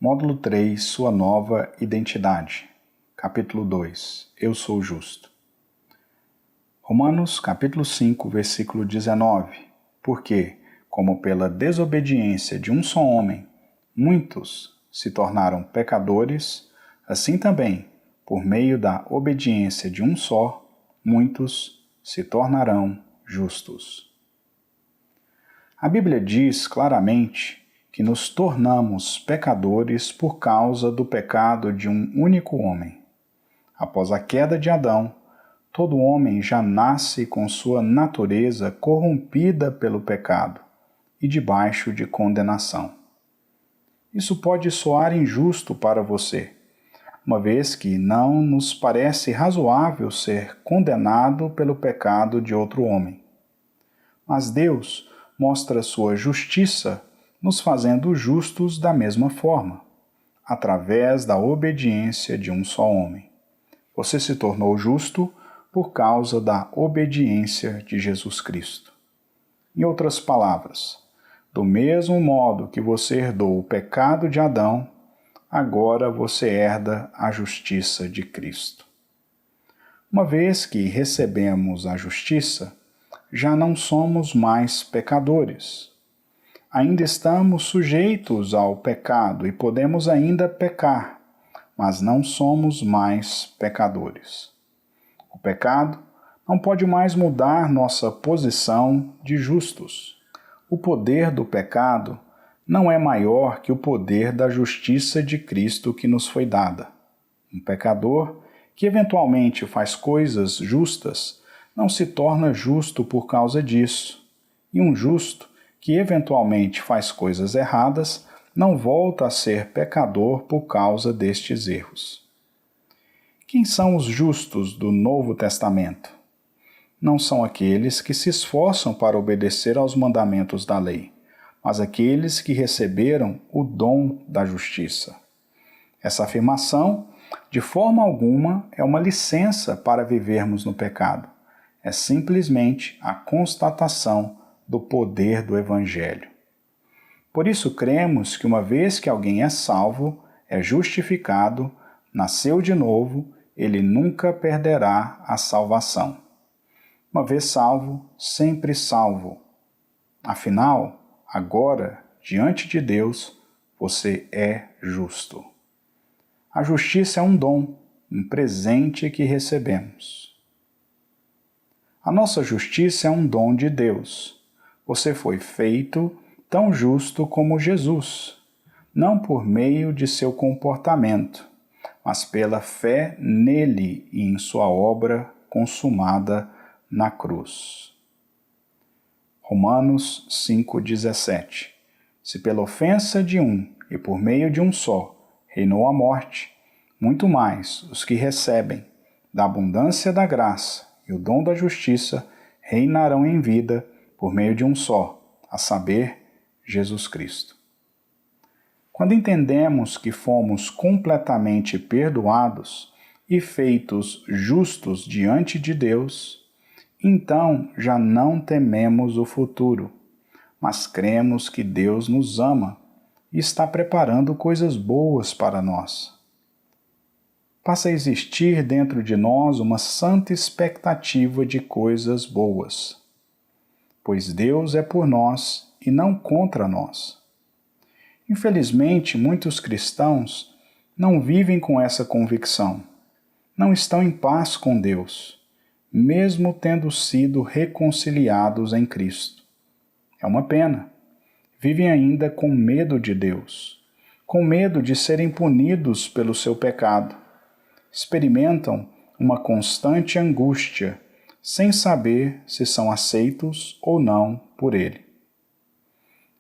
Módulo 3, Sua nova identidade. Capítulo 2, Eu sou justo. Romanos, capítulo 5, versículo 19. Porque, como pela desobediência de um só homem, muitos se tornaram pecadores, assim também, por meio da obediência de um só, muitos se tornarão justos. A Bíblia diz claramente que nos tornamos pecadores por causa do pecado de um único homem. Após a queda de Adão, todo homem já nasce com sua natureza corrompida pelo pecado e debaixo de condenação. Isso pode soar injusto para você, uma vez que não nos parece razoável ser condenado pelo pecado de outro homem. Mas Deus mostra sua justiça nos fazendo justos da mesma forma, através da obediência de um só homem. Você se tornou justo por causa da obediência de Jesus Cristo. Em outras palavras, do mesmo modo que você herdou o pecado de Adão, agora você herda a justiça de Cristo. Uma vez que recebemos a justiça, já não somos mais pecadores. Ainda estamos sujeitos ao pecado e podemos ainda pecar, mas não somos mais pecadores. O pecado não pode mais mudar nossa posição de justos. O poder do pecado não é maior que o poder da justiça de Cristo que nos foi dada. Um pecador que eventualmente faz coisas justas não se torna justo por causa disso, e um justo que eventualmente faz coisas erradas não volta a ser pecador por causa destes erros. Quem são os justos do Novo Testamento? Não são aqueles que se esforçam para obedecer aos mandamentos da lei, mas aqueles que receberam o dom da justiça. Essa afirmação, de forma alguma, é uma licença para vivermos no pecado. É simplesmente a constatação do poder do Evangelho. Por isso cremos que uma vez que alguém é salvo, é justificado, nasceu de novo, ele nunca perderá a salvação. Uma vez salvo, sempre salvo. Afinal, agora, diante de Deus, você é justo. A justiça é um dom, um presente que recebemos. A nossa justiça é um dom de Deus. Você foi feito tão justo como Jesus, não por meio de seu comportamento, mas pela fé nele e em sua obra consumada na cruz. Romanos 5,17. Se pela ofensa de um e por meio de um só reinou a morte, muito mais os que recebem da abundância da graça e o dom da justiça reinarão em vida por meio de um só, a saber, Jesus Cristo. Quando entendemos que fomos completamente perdoados e feitos justos diante de Deus, então já não tememos o futuro, mas cremos que Deus nos ama e está preparando coisas boas para nós. Passa a existir dentro de nós uma santa expectativa de coisas boas, pois Deus é por nós e não contra nós. Infelizmente, muitos cristãos não vivem com essa convicção, não estão em paz com Deus, mesmo tendo sido reconciliados em Cristo. É uma pena. Vivem ainda com medo de Deus, com medo de serem punidos pelo seu pecado. Experimentam uma constante angústia, sem saber se são aceitos ou não por Ele.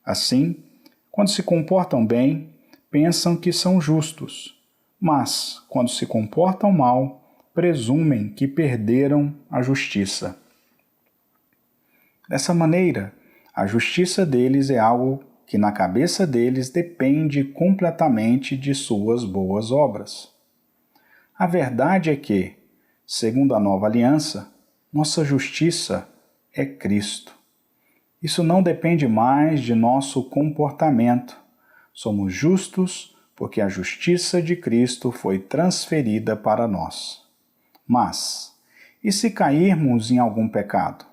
Assim, quando se comportam bem, pensam que são justos, mas, quando se comportam mal, presumem que perderam a justiça. Dessa maneira, a justiça deles é algo que na cabeça deles depende completamente de suas boas obras. A verdade é que, segundo a nova aliança, nossa justiça é Cristo. Isso não depende mais de nosso comportamento. Somos justos porque a justiça de Cristo foi transferida para nós. Mas, e se cairmos em algum pecado?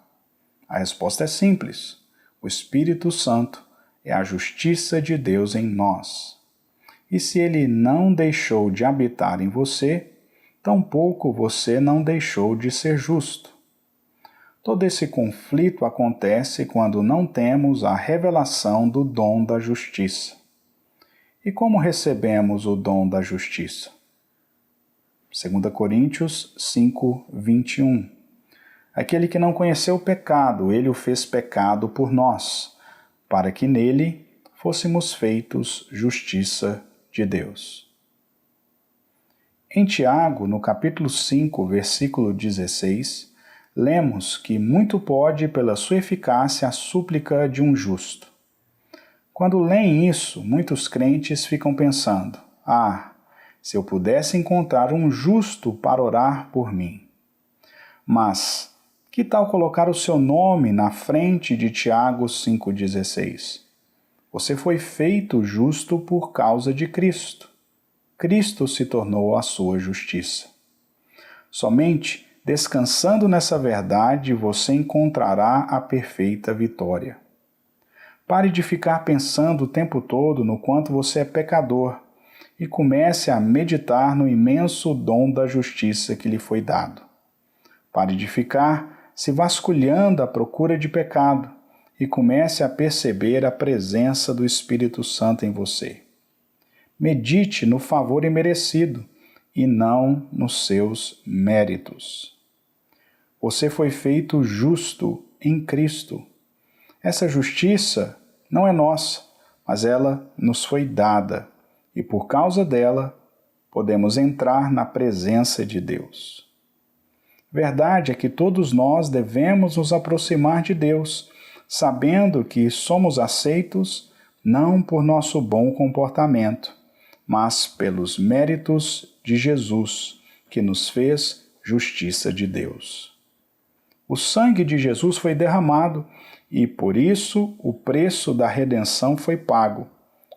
A resposta é simples. O Espírito Santo é a justiça de Deus em nós. E se ele não deixou de habitar em você, tampouco você não deixou de ser justo. Todo esse conflito acontece quando não temos a revelação do dom da justiça. E como recebemos o dom da justiça? 2 Coríntios 5, 21. Aquele que não conheceu o pecado, ele o fez pecado por nós, para que nele fôssemos feitos justiça de Deus. Em Tiago, no capítulo 5, versículo 16, lemos que muito pode pela sua eficácia a súplica de um justo. Quando leem isso, muitos crentes ficam pensando: se eu pudesse encontrar um justo para orar por mim. Mas, que tal colocar o seu nome na frente de Tiago 5,16? Você foi feito justo por causa de Cristo. Cristo se tornou a sua justiça. Somente descansando nessa verdade você encontrará a perfeita vitória. Pare de ficar pensando o tempo todo no quanto você é pecador e comece a meditar no imenso dom da justiça que lhe foi dado. Pare de ficar se vasculhando à procura de pecado e comece a perceber a presença do Espírito Santo em você. Medite no favor imerecido e não nos seus méritos. Você foi feito justo em Cristo. Essa justiça não é nossa, mas ela nos foi dada, e por causa dela podemos entrar na presença de Deus. Verdade é que todos nós devemos nos aproximar de Deus, sabendo que somos aceitos não por nosso bom comportamento, mas pelos méritos de Jesus, que nos fez justiça de Deus. O sangue de Jesus foi derramado e, por isso, o preço da redenção foi pago.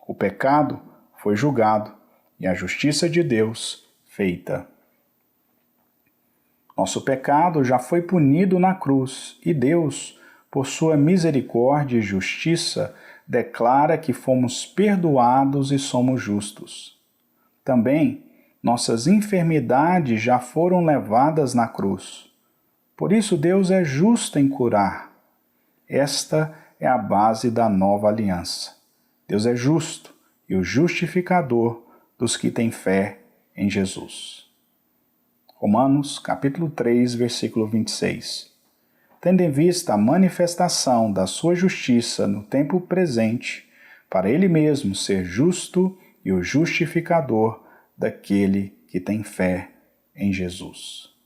O pecado foi julgado e a justiça de Deus feita. Nosso pecado já foi punido na cruz e Deus, por sua misericórdia e justiça, declara que fomos perdoados e somos justos. Também, nossas enfermidades já foram levadas na cruz. Por isso Deus é justo em curar. Esta é a base da nova aliança. Deus é justo e o justificador dos que têm fé em Jesus. Romanos, capítulo 3, versículo 26. Tendo em vista a manifestação da sua justiça no tempo presente, para ele mesmo ser justo e o justificador daquele que tem fé em Jesus.